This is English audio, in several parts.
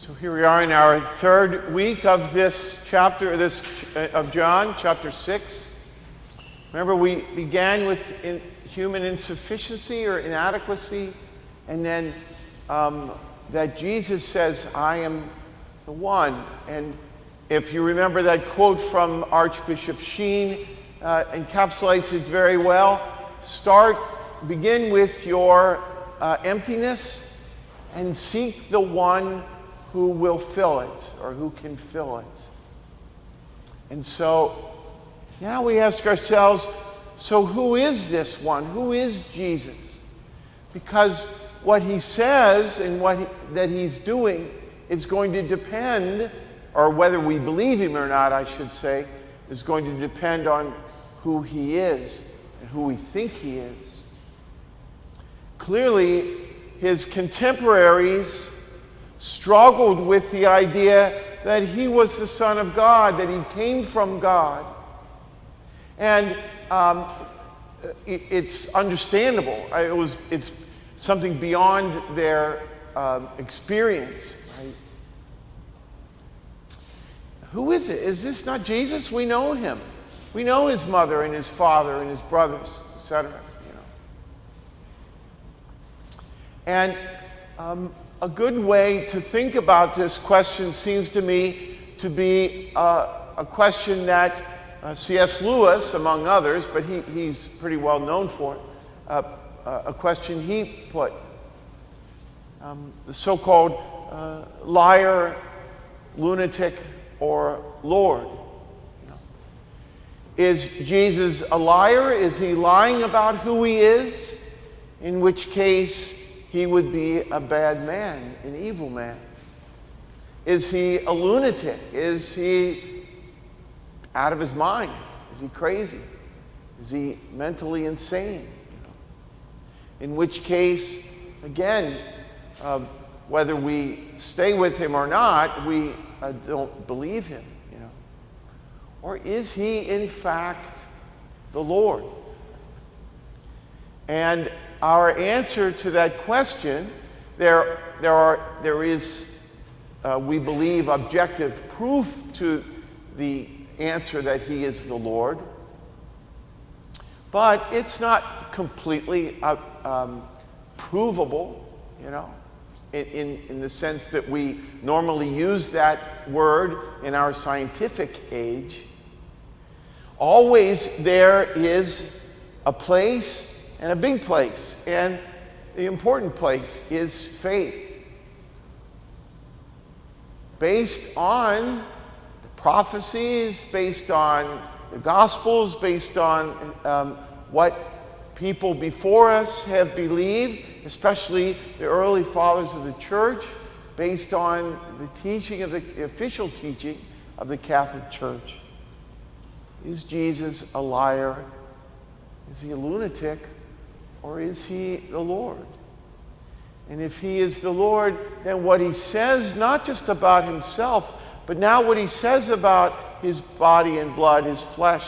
So here we are in our third week of this chapter, of John, chapter 6. Remember, we began with human insufficiency or inadequacy, and then that Jesus says, "I am the one." And if you remember that quote from Archbishop Sheen, encapsulates it very well. Begin with your emptiness and seek the one who will fill it, or who can fill it. And so now we ask ourselves, so who is this one? Who is Jesus? Because what he says and that he's doing is going to depend, or whether we believe him or not, I should say, is going to depend on who he is and who we think he is. Clearly, his contemporaries struggled with the idea that he was the Son of God, that he came from God. And it's understandable. It's something beyond their experience. Right? Who is it? Is this not Jesus? We know him. We know his mother and his father and his brothers, etc. And a good way to think about this question seems to me to be a question that C.S. Lewis, among others, but he's pretty well known for it, a question he put. The so-called liar, lunatic, or Lord. Is Jesus a liar? Is he lying about who he is? In which case, he would be a bad man, an evil man. Is he a lunatic? Is he out of his mind? Is he crazy? Is he mentally insane? In which case, again, whether we stay with him or not, we don't believe him. Or is he, in fact, the Lord? And our answer to that question, there is, we believe, objective proof to the answer that he is the Lord. But it's not completely provable, in the sense that we normally use that word in our scientific age. Always there is a place, and a big place, and the important place is faith. Based on the prophecies, based on the Gospels, based on what people before us have believed, especially the early fathers of the church, based on the teaching of the official teaching of the Catholic Church. Is Jesus a liar? Is he a lunatic? Or is he the Lord? And if he is the Lord, then what he says, not just about himself, but now what he says about his body and blood, his flesh,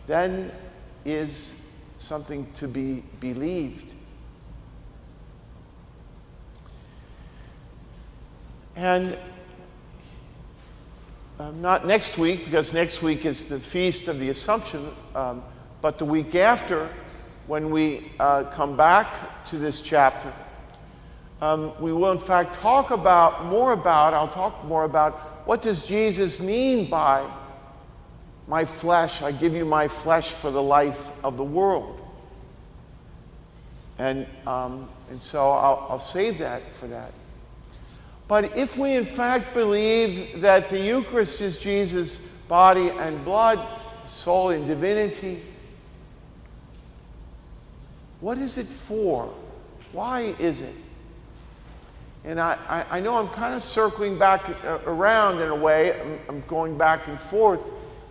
then is something to be believed. And not next week, because next week is the Feast of the Assumption, but the week after, when we come back to this chapter, we will in fact talk more about what does Jesus mean by my flesh, I give you my flesh for the life of the world. And so I'll save that for that. But if we in fact believe that the Eucharist is Jesus' body and blood, soul and divinity, what is it for? Why is it? And I know I'm kind of circling back around in a way. I'm going back and forth,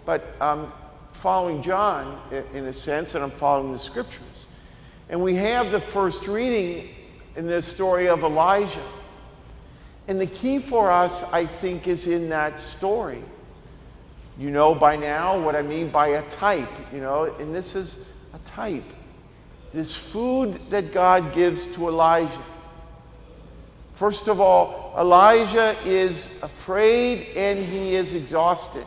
but I'm following John in a sense, and I'm following the Scriptures. And we have the first reading in this story of Elijah. And the key for us, I think, is in that story. You know by now what I mean by a type, and this is a type. This food that God gives to Elijah. First of all, Elijah is afraid and he is exhausted.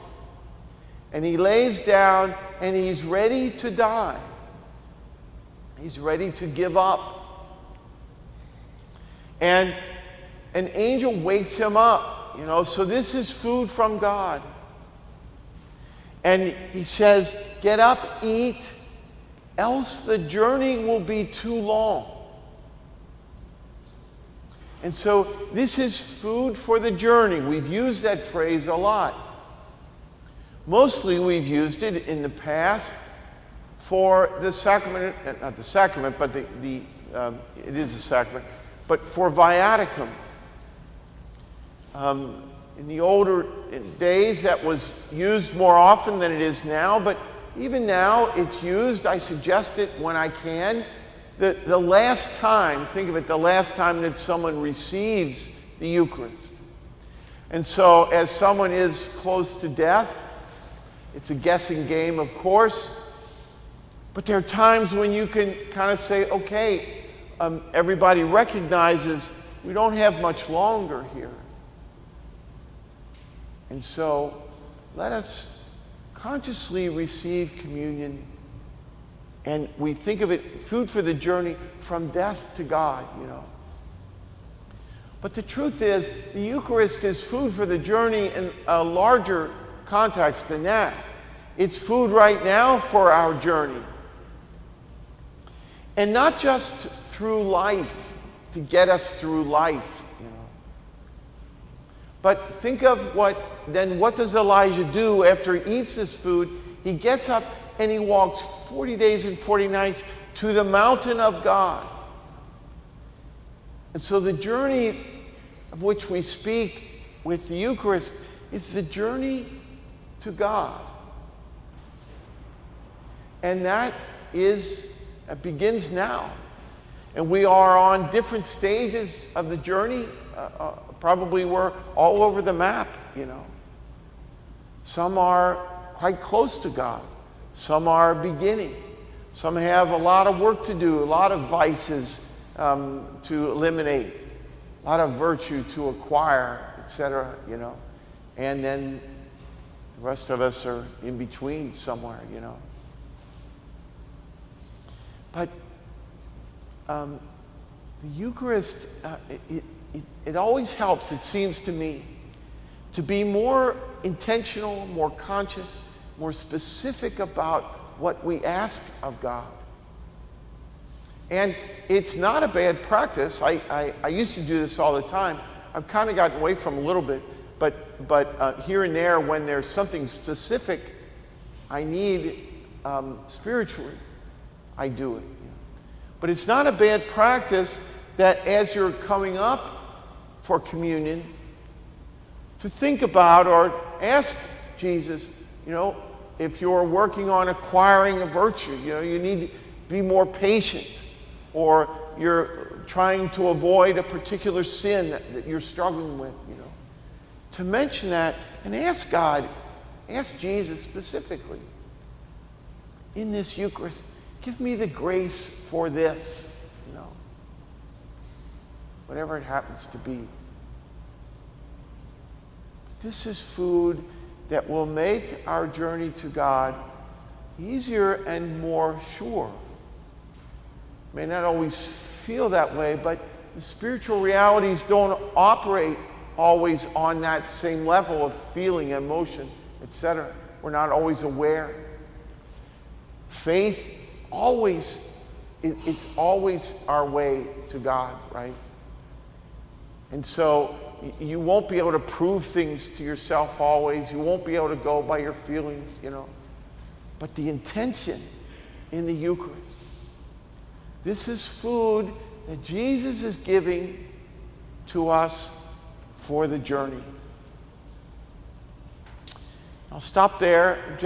And he lays down and he's ready to die. He's ready to give up. And an angel wakes him up, so this is food from God. And he says, get up, eat, else the journey will be too long. And so this is food for the journey. We've used that phrase a lot. Mostly we've used it in the past for the sacrament, not the sacrament, but it is a sacrament, but for viaticum. In the older days, that was used more often than it is now, but even now it's used. I suggest it when I can. The last time, think of it, the last time that someone receives the Eucharist. And so as someone is close to death, it's a guessing game, of course, but there are times when you can kind of say, okay, everybody recognizes we don't have much longer here. And so let us consciously receive communion. And we think of it, food for the journey from death to God, But the truth is, the Eucharist is food for the journey in a larger context than that. It's food right now for our journey. And not just through life, to get us through life, But think of what does Elijah do after he eats this food? He gets up and he walks 40 days and 40 nights to the mountain of God. And so the journey of which we speak with the Eucharist is the journey to God. And that begins now. And we are on different stages of the journey. Probably we're all over the map, Some are quite close to God. Some are beginning. Some have a lot of work to do, a lot of vices to eliminate, a lot of virtue to acquire, etc., And then the rest of us are in between somewhere, But the Eucharist, it always helps, it seems to me, to be more intentional, more conscious, more specific about what we ask of God. And it's not a bad practice. I used to do this all the time. I've kind of gotten away from a little bit, but here and there, when there's something specific I need spiritually, I do it. But it's not a bad practice that as you're coming up for communion, to think about or ask Jesus, if you're working on acquiring a virtue, you need to be more patient, or you're trying to avoid a particular sin that you're struggling with, to mention that and ask God, ask Jesus specifically, in this Eucharist, give me the grace for this, whatever it happens to be. This is food that will make our journey to God easier and more sure. May not always feel that way, but the spiritual realities don't operate always on that same level of feeling, emotion, etc. We're not always aware. Faith it's always our way to God, right? And so you won't be able to prove things to yourself always. You won't be able to go by your feelings, But the intention in the Eucharist, this is food that Jesus is giving to us for the journey. I'll stop there.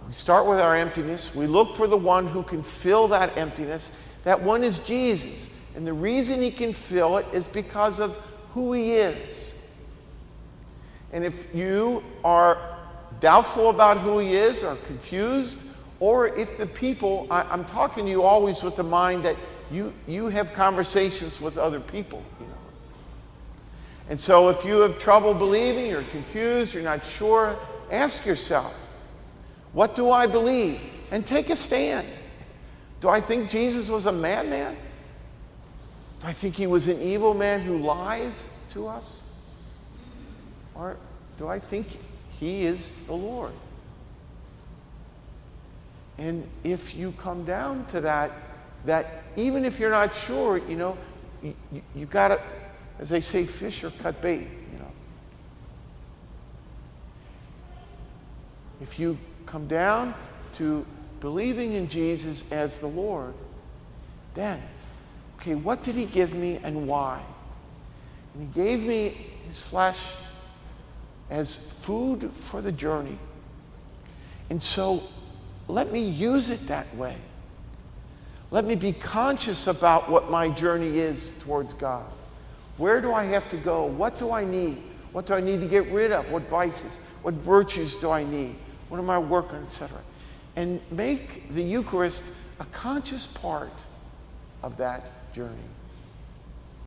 We start with our emptiness. We look for the one who can fill that emptiness. That one is Jesus. And the reason he can fill it is because of who he is. And if you are doubtful about who he is, or confused, or if the people, I'm talking to you always with the mind that you have conversations with other people, And so if you have trouble believing, you're confused, you're not sure, ask yourself, what do I believe? And take a stand. Do I think Jesus was a madman? Do I think he was an evil man who lies to us? Or do I think he is the Lord? And if you come down to that even if you're not sure, you got to, as they say, fish or cut bait, If you come down to believing in Jesus as the Lord, then, okay, what did he give me and why? And he gave me his flesh as food for the journey. And so let me use it that way. Let me be conscious about what my journey is towards God. Where do I have to go? What do I need? What do I need to get rid of? What vices? What virtues do I need? What am I working on, etc.? And make the Eucharist a conscious part of that journey.